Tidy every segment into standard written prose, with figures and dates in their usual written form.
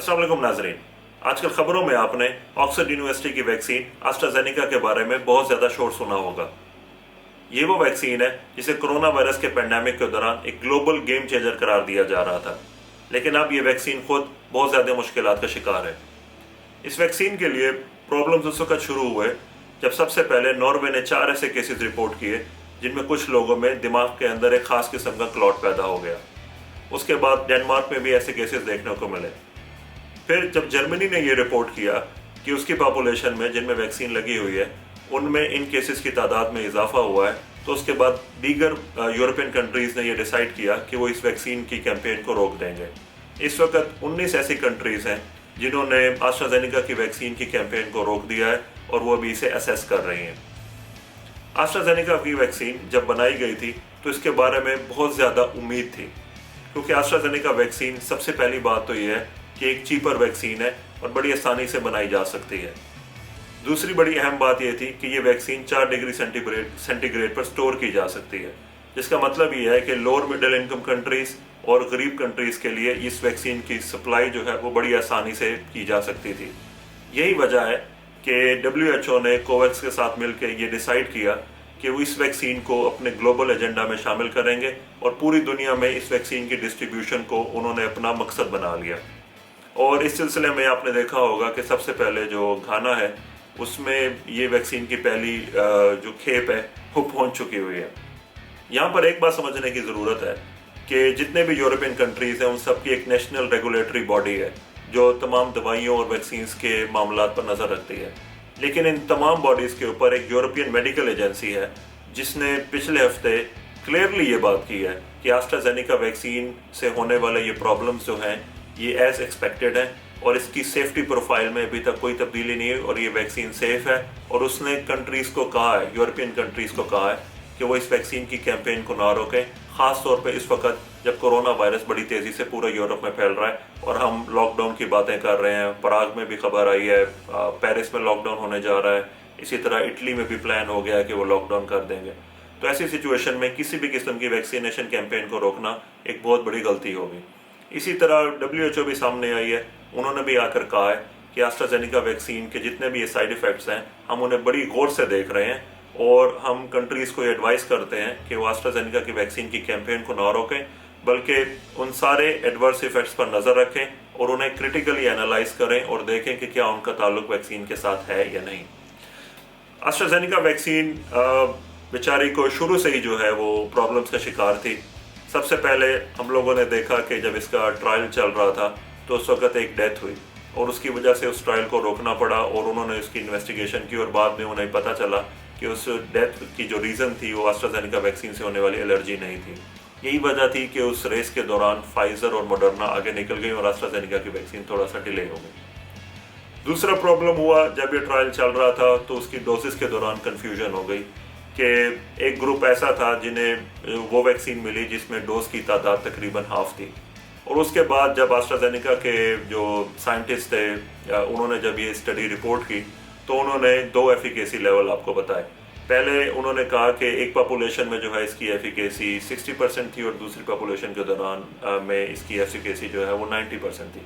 अस्सलाम वालेकुम नाजरीन। आजकल खबरों में आपने ऑक्सफोर्ड यूनिवर्सिटी की वैक्सीन एस्ट्राजेनेका के बारे में बहुत ज़्यादा शोर सुना होगा। ये वो वैक्सीन है जिसे कोरोना वायरस के पेंडेमिक के दौरान एक ग्लोबल गेम चेंजर करार दिया जा रहा था, लेकिन अब ये वैक्सीन खुद बहुत ज़्यादा मुश्किलात का शिकार है। इस वैक्सीन के लिए प्रॉब्लम्स उस वक्त शुरू हुए जब सबसे पहले नॉर्वे ने 4 ऐसे केसेस रिपोर्ट किए जिनमें कुछ लोगों में दिमाग के अंदर एक खास किस्म का क्लॉट पैदा हो गया। उसके बाद डेनमार्क में भी ऐसे केसेस देखने को मिले। फिर जब जर्मनी ने ये रिपोर्ट किया कि उसकी पॉपुलेशन में जिनमें वैक्सीन लगी हुई है उनमें इन केसेस की तादाद में इजाफा हुआ है, तो उसके बाद दीगर यूरोपियन कंट्रीज़ ने ये डिसाइड किया कि वो इस वैक्सीन की कैंपेन को रोक देंगे। इस वक्त 19 ऐसी कंट्रीज़ हैं जिन्होंने एस्ट्राजेनेका की वैक्सीन की कैंपेन को रोक दिया है और वो अभी इसे असेस कर रही हैं। एस्ट्राजेनेका की वैक्सीन जब बनाई गई थी तो इसके बारे में बहुत ज़्यादा उम्मीद थी, क्योंकि एस्ट्राजेनेका वैक्सीन सबसे पहली बात तो ये है कि एक चीपर वैक्सीन है और बड़ी आसानी से बनाई जा सकती है। दूसरी बड़ी अहम बात यह थी कि ये वैक्सीन 4 डिग्री सेंटीग्रेड पर स्टोर की जा सकती है, जिसका मतलब ये है कि लोअर मिडिल इनकम कंट्रीज़ और गरीब कंट्रीज़ के लिए इस वैक्सीन की सप्लाई जो है वो बड़ी आसानी से की जा सकती थी। यही वजह है कि WHO ने कोवैक्स के साथ मिलकर ये डिसाइड किया कि वो इस वैक्सीन को अपने ग्लोबल एजेंडा में शामिल करेंगे और पूरी दुनिया में इस वैक्सीन की डिस्ट्रीब्यूशन को उन्होंने अपना मकसद बना लिया। और इस सिलसिले में आपने देखा होगा कि सबसे पहले जो घाना है उसमें ये वैक्सीन की पहली जो खेप है वो पहुंच चुकी हुई है। यहाँ पर एक बात समझने की ज़रूरत है कि जितने भी यूरोपियन कंट्रीज़ हैं उन सब की एक नेशनल रेगुलेटरी बॉडी है जो तमाम दवाइयों और वैक्सीन्स के मामलात पर नज़र रखती है, लेकिन इन तमाम बॉडीज़ के ऊपर एक यूरोपियन मेडिकल एजेंसी है जिसने पिछले हफ्ते क्लियरली ये बात की है कि एस्ट्राजेनेका वैक्सीन से होने वाले ये प्रॉब्लम्स जो हैं ये एज एक्सपेक्टेड है और इसकी सेफ्टी प्रोफाइल में अभी तक कोई तब्दीली नहीं है और ये वैक्सीन सेफ है। और उसने कंट्रीज़ को कहा है, यूरोपियन कंट्रीज़ को कहा है कि वो इस वैक्सीन की कैंपेन को ना रोकें, ख़ास तौर पे इस वक्त जब कोरोना वायरस बड़ी तेज़ी से पूरे यूरोप में फैल रहा है और हम लॉकडाउन की बातें कर रहे हैं। पराग में भी खबर आई है, पेरिस में लॉकडाउन होने जा रहा है, इसी तरह इटली में भी प्लान हो गया है कि वो लॉकडाउन कर देंगे। तो ऐसी सिचुएशन में किसी भी किस्म की वैक्सीनेशन कैंपेन को रोकना एक बहुत बड़ी गलती होगी। इसी तरह WHO भी सामने आई है, उन्होंने भी आकर कहा है कि एस्ट्राजेनेका वैक्सीन के जितने भी ये साइड इफ़ेक्ट्स हैं हम उन्हें बड़ी गौर से देख रहे हैं और हम कंट्रीज़ को ये एडवाइस करते हैं कि वो एस्ट्राजेनेका की वैक्सीन की कैंपेन को ना रोकें, बल्कि उन सारे एडवर्स इफ़ेक्ट्स पर नज़र रखें और उन्हें क्रिटिकली एनालाइज करें और देखें कि क्या उनका ताल्लुक वैक्सीन के साथ है या नहीं। एस्ट्राजेनेका वैक्सीन बेचारी को शुरू से ही जो है वो प्रॉब्लम्स का शिकार थी। सबसे पहले हम लोगों ने देखा कि जब इसका ट्रायल चल रहा था तो उस वक्त एक डेथ हुई और उसकी वजह से उस ट्रायल को रोकना पड़ा और उन्होंने उसकी इन्वेस्टिगेशन की और बाद में उन्हें पता चला कि उस डेथ की जो रीज़न थी वो एस्ट्राजेनेका वैक्सीन से होने वाली एलर्जी नहीं थी। यही वजह थी कि उस रेस के दौरान फाइजर और मॉडर्ना आगे निकल गई और एस्ट्राजेनेका की वैक्सीन थोड़ा सा डिले हो गई। दूसरा प्रॉब्लम हुआ जब ये ट्रायल चल रहा था तो उसकी डोसेस के दौरान कन्फ्यूजन हो गई कि एक ग्रुप ऐसा था जिन्हें वो वैक्सीन मिली जिसमें डोज की तादाद तकरीबन हाफ थी, और उसके बाद जब एस्ट्राजेनेका के जो साइंटिस्ट थे उन्होंने जब ये स्टडी रिपोर्ट की तो उन्होंने 2 एफिकेसी लेवल आपको बताए। पहले उन्होंने कहा कि एक पॉपुलेशन में जो है इसकी एफिकेसी 60% थी और दूसरी पॉपुलेशन के दौरान में इसकी एफिकेसी जो है वो 90% थी।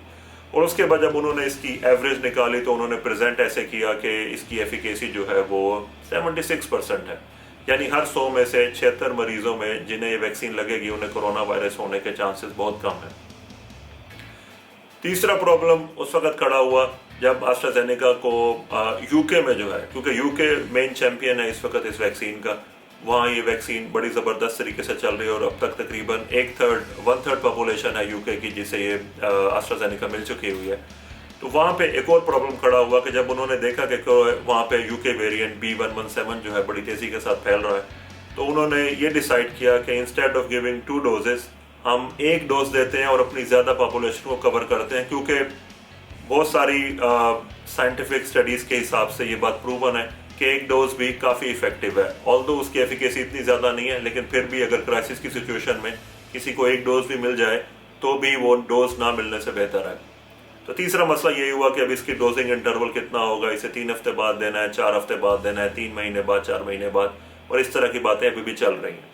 और उसके बाद जब उन्होंने इसकी एवरेज निकाली तो उन्होंने प्रेजेंट ऐसे किया कि इसकी एफिकेसी जो है वो 76% है, यानी हर 100 में से 76 मरीजों में जिन्हें ये वैक्सीन लगेगी उन्हें कोरोना वायरस होने के चांसेस बहुत कम हैं। तीसरा प्रॉब्लम उस वक्त खड़ा हुआ जब एस्ट्राजेनेका को यूके में जो है, क्योंकि यूके मेन चैंपियन है इस वक्त इस वैक्सीन का, वहाँ ये वैक्सीन बड़ी ज़बरदस्त तरीके से चल रही है और अब तक तकरीबन 1/3 पॉपुलेशन है यूके की जिसे ये एस्ट्राजेनेका मिल चुकी हुई है। तो वहाँ पे एक और प्रॉब्लम खड़ा हुआ कि जब उन्होंने देखा कि वहाँ पे यूके वेरिएंट B117 जो है बड़ी तेज़ी के साथ फैल रहा है, तो उन्होंने ये डिसाइड किया कि इंस्टेड ऑफ गिविंग 2 डोजेस हम 1 डोज देते हैं और अपनी ज़्यादा पॉपुलेशन को कवर करते हैं, क्योंकि बहुत सारी साइंटिफिक स्टडीज़ के हिसाब से ये बात प्रूवन है कि 1 डोज भी काफ़ी इफेक्टिव है। ऑल्दो उसकी एफिकेसी इतनी ज़्यादा नहीं है, लेकिन फिर भी अगर क्राइसिस की सिचुएशन में किसी को 1 डोज भी मिल जाए तो भी वो डोज ना मिलने से बेहतर है। तो तीसरा मसला यही हुआ कि अब इसकी डोजिंग इंटरवल कितना होगा, इसे 3 हफ्ते बाद देना है, 4 हफ्ते बाद देना है, 3 महीने बाद, 4 महीने बाद, और इस तरह की बातें अभी भी चल रही हैं।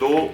2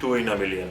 2 in a million.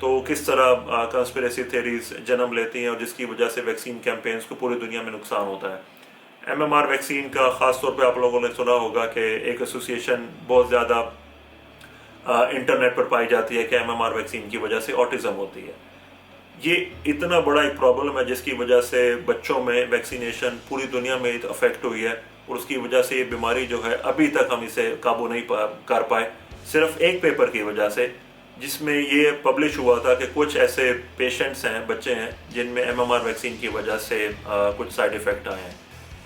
तो किस तरह कंस्पिरेसी थ्योरीज जन्म लेती हैं और जिसकी वजह से वैक्सीन कैंपेन्स को पूरी दुनिया में नुकसान होता है। एमएमआर वैक्सीन का ख़ास तौर पे आप लोगों ने सुना होगा कि एक एसोसिएशन बहुत ज़्यादा इंटरनेट पर पाई जाती है कि एमएमआर वैक्सीन की वजह से ऑटिज़म होती है। ये इतना बड़ा एक प्रॉब्लम है जिसकी वजह से बच्चों में वैक्सीनेशन पूरी दुनिया में अफेक्ट हुई है और उसकी वजह से ये बीमारी जो है अभी तक हम इसे काबू नहीं कर पाए, सिर्फ एक पेपर की वजह से जिसमें ये पब्लिश हुआ था कि कुछ ऐसे पेशेंट्स हैं, बच्चे हैं जिनमें एमएमआर वैक्सीन की वजह से कुछ साइड इफ़ेक्ट आए हैं।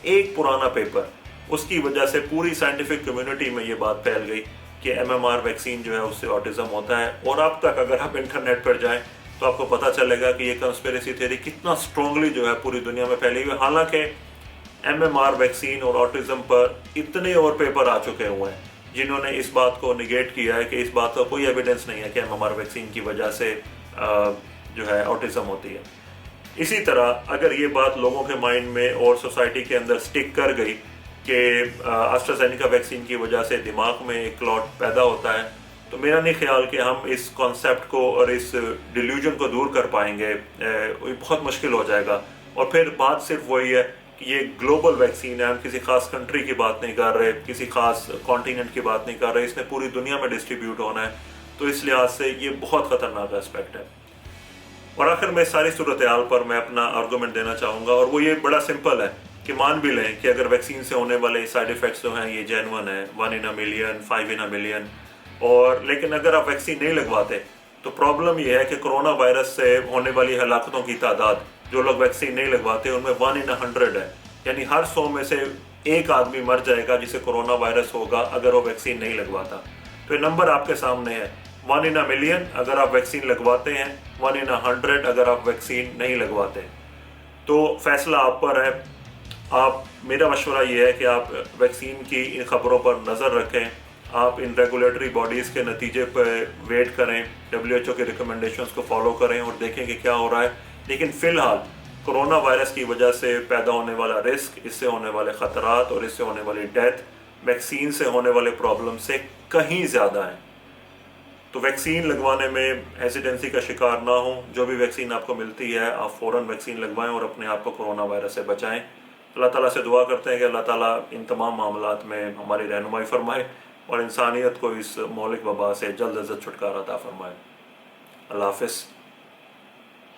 एक पुराना पेपर, उसकी वजह से पूरी साइंटिफिक कम्युनिटी में ये बात फैल गई कि एमएमआर वैक्सीन जो है उससे ऑटिज़म होता है। और अब तक अगर आप इंटरनेट पर जाएं तो आपको पता चलेगा कि ये कंस्पिरेसी थ्योरी कितना स्ट्रांगली जो है पूरी दुनिया में फैली हुई है। हालांकि एमएमआर वैक्सीन और ऑटिज़म पर इतने और पेपर आ चुके हुए हैं जिन्होंने इस बात को निगेट किया है कि इस बात का कोई एविडेंस नहीं है कि एमएमआर वैक्सीन की वजह से जो है ऑटिज़म होती है। इसी तरह अगर ये बात लोगों के माइंड में और सोसाइटी के अंदर स्टिक कर गई कि एस्ट्राजेनेका वैक्सीन की वजह से दिमाग में एक क्लॉट पैदा होता है, तो मेरा नहीं ख्याल कि हम इस कॉन्सेप्ट को और इस डिल्यूजन को दूर कर पाएंगे। ये बहुत मुश्किल हो जाएगा। और फिर बात सिर्फ वही है कि ये ग्लोबल वैक्सीन है, हम किसी खास कंट्री की बात नहीं कर रहे, किसी खास कॉन्टिनेंट की बात नहीं कर रहे, इसने पूरी दुनिया में डिस्ट्रीब्यूट होना है। तो इस लिहाज से ये बहुत ख़तरनाक एस्पेक्ट है। और आखिर में सारी सूरत हाल पर मैं अपना आर्गूमेंट देना चाहूँगा, और वो ये बड़ा सिंपल है कि मान भी लें कि अगर वैक्सीन से होने वाले साइड इफ़ेक्ट्स जो हैं ये जेन्युइन है, 1 in a million, 5 in a million, और लेकिन अगर आप वैक्सीन नहीं लगवाते तो प्रॉब्लम ये है कि कोरोना वायरस से होने वाली हलाकतों की तादाद, जो लोग वैक्सीन नहीं लगवाते उनमें 1 in 100 है, यानी हर 100 में से एक आदमी मर जाएगा जिसे कोरोना वायरस होगा अगर वो वैक्सीन नहीं लगवाता। तो ये नंबर आपके सामने है, 1 in a million अगर आप वैक्सीन लगवाते हैं, 1 in 100 अगर आप वैक्सीन नहीं लगवाते। तो फैसला आप पर है। मेरा मशवरा ये है कि आप वैक्सीन की इन खबरों पर नज़र रखें, आप इन रेगुलेटरी बॉडीज़ के नतीजे पर वेट करें, WHO के रिकमेंडेशंस को फॉलो करें और देखें कि क्या हो रहा है। लेकिन फ़िलहाल कोरोना वायरस की वजह से पैदा होने वाला रिस्क, इससे होने वाले ख़तरात और इससे होने वाली डेथ वैक्सीन से होने वाले प्रॉब्लम से कहीं ज़्यादा है। तो वैक्सीन लगवाने में हेजिटेंसी का शिकार ना हो। जो भी वैक्सीन आपको मिलती है आप फ़ौरन वैक्सीन लगवाएं और अपने आप को कोरोना वायरस से बचाएं। अल्लाह ताला से दुआ करते हैं कि अल्लाह ताला इन तमाम मामलात में हमारी रहनुमाई फरमाए और इंसानियत को इस मौलिक वबा से जल्द अज जल्द छुटकारा अता फरमाए। अल्लाह हाफ़िज़।